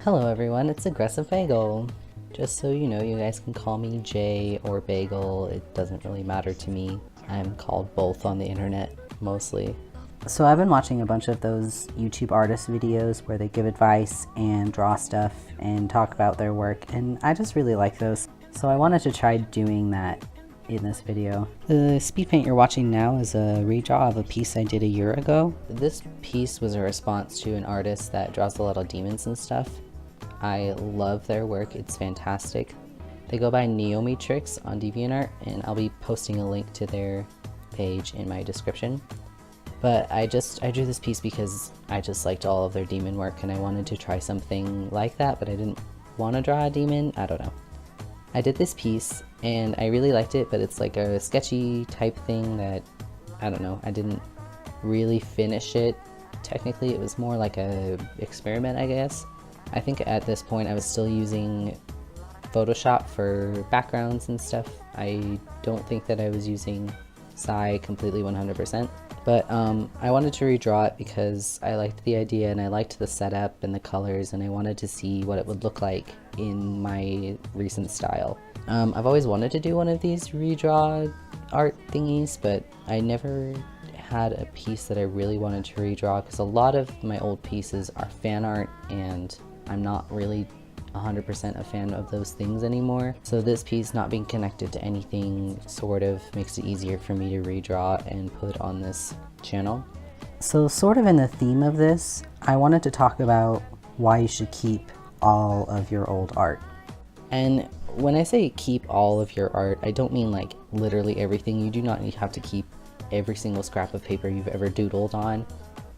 Hello everyone, it's Aggressive Bagel. Just so you know, you guys can call me Jay or Bagel, it doesn't really matter to me. I'm called both on the internet, mostly. So I've been watching a bunch of those YouTube artist videos where they give advice and draw stuff and talk about their work, and I just really like those. So I wanted to try doing that in this video. The speed paint you're watching now is a redraw of a piece I did a year ago. This piece was a response to an artist that draws a lot of demons and stuff. I love their work, it's fantastic. They go by Neomatrix on DeviantArt, and I'll be posting a link to their page in my description. But I drew this piece because I just liked all of their demon work and I wanted to try something like that, but I didn't want to draw a demon, I don't know. I did this piece and I really liked it, but it's like a sketchy type thing that, I don't know, I didn't really finish it. Technically it was more like a experiment, I guess. I think at this point I was still using Photoshop for backgrounds and stuff. I don't think that I was using Psy completely 100%. But I wanted to redraw it because I liked the idea and I liked the setup and the colors, and I wanted to see what it would look like in my recent style. I've always wanted to do one of these redraw art thingies, but I never had a piece that I really wanted to redraw because a lot of my old pieces are fan art and I'm not really 100% a fan of those things anymore. So this piece not being connected to anything sort of makes it easier for me to redraw and put on this channel. So sort of in the theme of this, I wanted to talk about why you should keep all of your old art. And when I say keep all of your art, I don't mean like literally everything. You do not have to keep every single scrap of paper you've ever doodled on,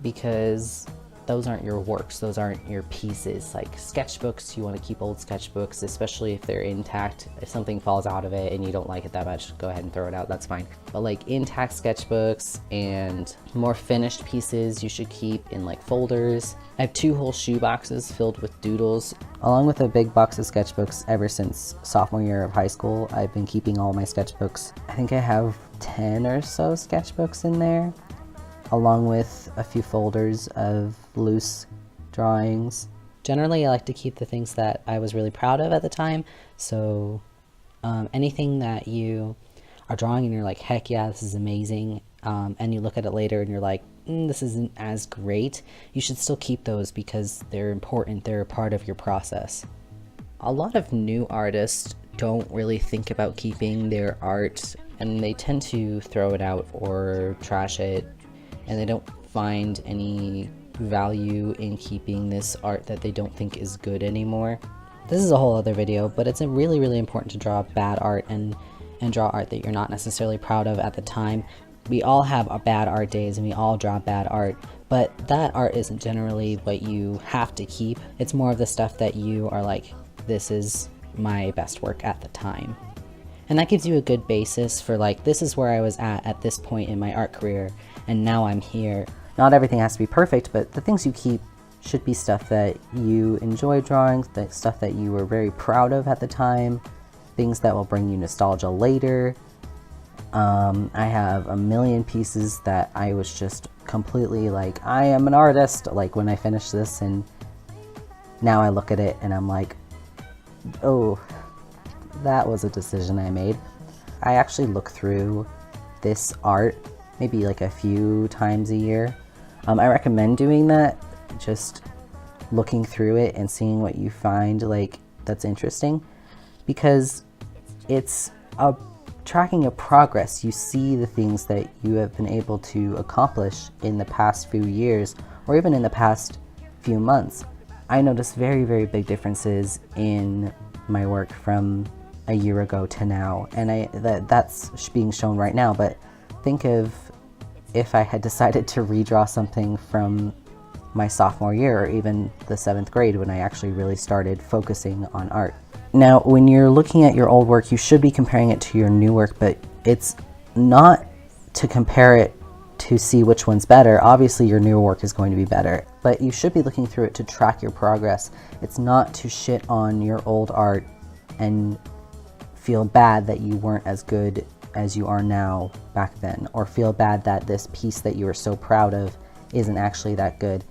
because those aren't your works, those aren't your pieces. Like sketchbooks, you want to keep old sketchbooks, especially if they're intact. If something falls out of it and you don't like it that much, go ahead and throw it out, that's fine. But like intact sketchbooks and more finished pieces, you should keep in like folders. I have 2 whole shoe boxes filled with doodles, along with a big box of sketchbooks ever since sophomore year of high school. I've been keeping all my sketchbooks. I think I have 10 or so sketchbooks in there, along with a few folders of loose drawings. Generally, I like to keep the things that I was really proud of at the time, so anything that you are drawing and you're like, heck yeah, this is amazing, and you look at it later and you're like, this isn't as great, you should still keep those because they're important, they're a part of your process. A lot of new artists don't really think about keeping their art, and they tend to throw it out or trash it, and they don't find any value in keeping this art that they don't think is good anymore. This is a whole other video, but it's really, really important to draw bad art and draw art that you're not necessarily proud of at the time. We all have our bad art days and we all draw bad art, but that art isn't generally what you have to keep. It's more of the stuff that you are like, this is my best work at the time. And that gives you a good basis for like, this is where I was at this point in my art career, and now I'm here. Not everything has to be perfect, but the things you keep should be stuff that you enjoy drawing, the stuff that you were very proud of at the time, things that will bring you nostalgia later. I have a million pieces that I was just completely like, I am an artist, like when I finished this, and now I look at it and I'm like, oh, that was a decision I made. I actually look through this art maybe like a few times a year. I recommend doing that, just looking through it and seeing what you find like that's interesting, because it's tracking of progress. You see the things that you have been able to accomplish in the past few years or even in the past few months. I noticed very, very big differences in my work from a year ago to now, and that's being shown right now. But think of if I had decided to redraw something from my sophomore year or even the 7th grade when I actually really started focusing on art. Now, when you're looking at your old work, you should be comparing it to your new work, but it's not to compare it to see which one's better. Obviously, your newer work is going to be better, but you should be looking through it to track your progress. It's not to shit on your old art and feel bad that you weren't as good as you are now back then, or feel bad that this piece that you were so proud of isn't actually that good.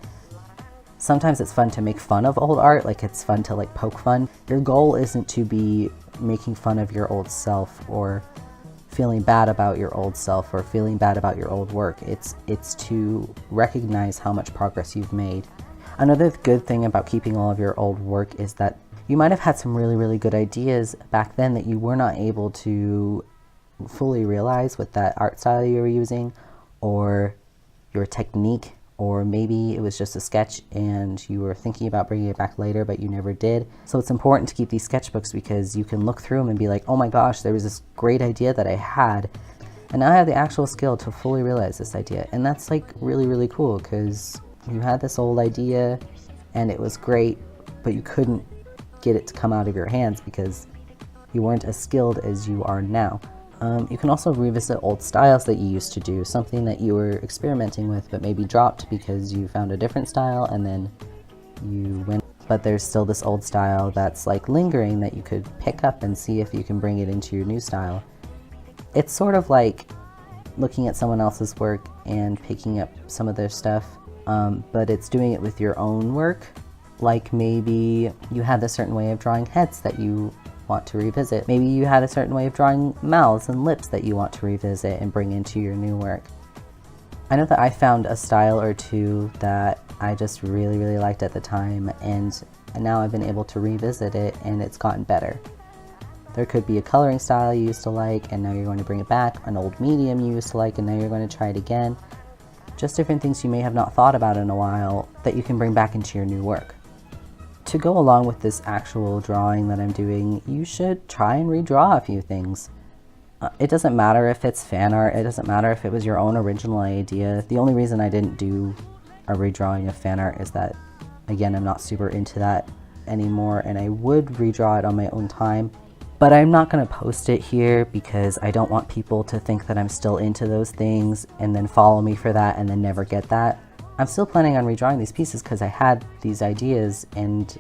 Sometimes it's fun to make fun of old art, like it's fun to like poke fun. Your goal isn't to be making fun of your old self or feeling bad about your old self or feeling bad about your old work. It's to recognize how much progress you've made. Another good thing about keeping all of your old work is that you might have had some really, really good ideas back then that you were not able to fully realize with that art style you were using, or your technique, or maybe it was just a sketch and you were thinking about bringing it back later but you never did. So it's important to keep these sketchbooks because you can look through them and be like, oh my gosh, there was this great idea that I had and now I have the actual skill to fully realize this idea. And that's like really, really cool because you had this old idea and it was great, but you couldn't get it to come out of your hands because you weren't as skilled as you are now. You can also revisit old styles that you used to do, something that you were experimenting with but maybe dropped because you found a different style and then you went, but there's still this old style that's like lingering that you could pick up and see if you can bring it into your new style. It's sort of like looking at someone else's work and picking up some of their stuff, but it's doing it with your own work. Like maybe you had a certain way of drawing heads that you want to revisit. Maybe you had a certain way of drawing mouths and lips that you want to revisit and bring into your new work. I know that I found a style or two that I just really, really liked at the time, and now I've been able to revisit it and it's gotten better. There could be a coloring style you used to like and now you're going to bring it back, an old medium you used to like and now you're going to try it again. Just different things you may have not thought about in a while that you can bring back into your new work. To go along with this actual drawing that I'm doing, you should try and redraw a few things. It doesn't matter if it's fan art, it doesn't matter if it was your own original idea. The only reason I didn't do a redrawing of fan art is that, again, I'm not super into that anymore and I would redraw it on my own time. But I'm not going to post it here because I don't want people to think that I'm still into those things and then follow me for that and then never get that. I'm still planning on redrawing these pieces because I had these ideas and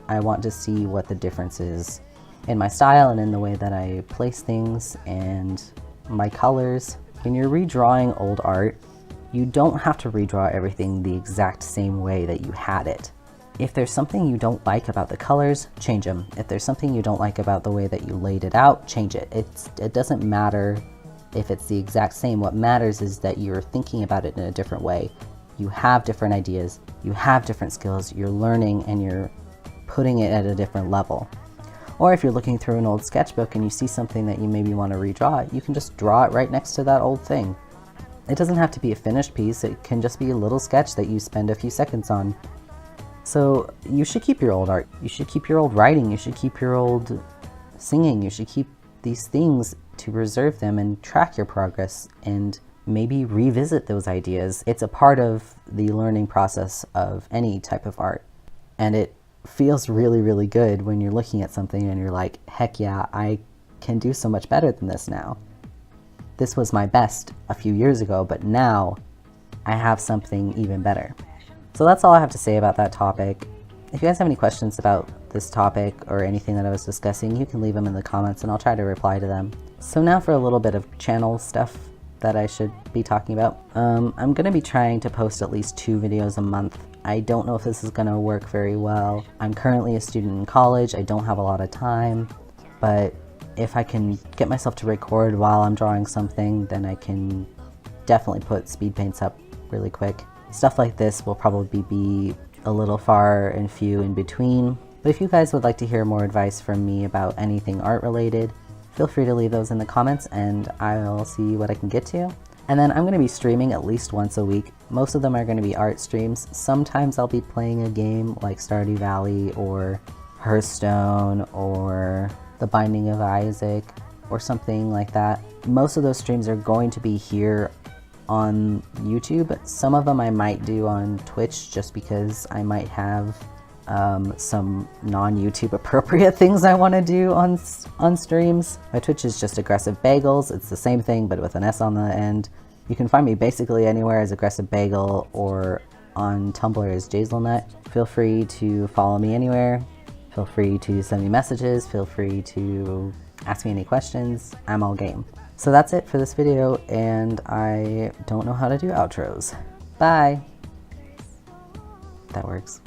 I want to see what the difference is in my style and in the way that I place things and my colors. When you're redrawing old art, you don't have to redraw everything the exact same way that you had it. If there's something you don't like about the colors, change them. If there's something you don't like about the way that you laid it out, change it. It doesn't matter if it's the exact same. What matters is that you're thinking about it in a different way. You have different ideas, you have different skills, you're learning and you're putting it at a different level. Or if you're looking through an old sketchbook and you see something that you maybe want to redraw, you can just draw it right next to that old thing. It doesn't have to be a finished piece, it can just be a little sketch that you spend a few seconds on. So you should keep your old art, you should keep your old writing, you should keep your old singing, you should keep these things to preserve them and track your progress and maybe revisit those ideas. It's a part of the learning process of any type of art. And it feels really, really good when you're looking at something and you're like, heck yeah, I can do so much better than this now. This was my best a few years ago, but now I have something even better. So that's all I have to say about that topic. If you guys have any questions about this topic or anything that I was discussing, you can leave them in the comments and I'll try to reply to them. So now for a little bit of channel stuff that I should be talking about. I'm going to be trying to post at least 2 videos a month. I don't know if this is going to work very well. I'm currently a student in college, I don't have a lot of time, but if I can get myself to record while I'm drawing something, then I can definitely put speed paints up really quick. Stuff like this will probably be a little far and few in between, but if you guys would like to hear more advice from me about anything art related, feel free to leave those in the comments and I'll see what I can get to. And then I'm going to be streaming at least once a week. Most of them are going to be art streams. Sometimes I'll be playing a game like Stardew Valley or Hearthstone or The Binding of Isaac or something like that. Most of those streams are going to be here on YouTube. Some of them I might do on Twitch just because I might have some non-YouTube appropriate things I want to do on streams. My Twitch is just Aggressive Bagels. It's the same thing but with an S on the end. You can find me basically anywhere as Aggressive Bagel or on Tumblr as Jazelnut. Feel free to follow me anywhere. Feel free to send me messages. Feel free to ask me any questions. I'm all game. So that's it for this video and I don't know how to do outros. Bye! That works.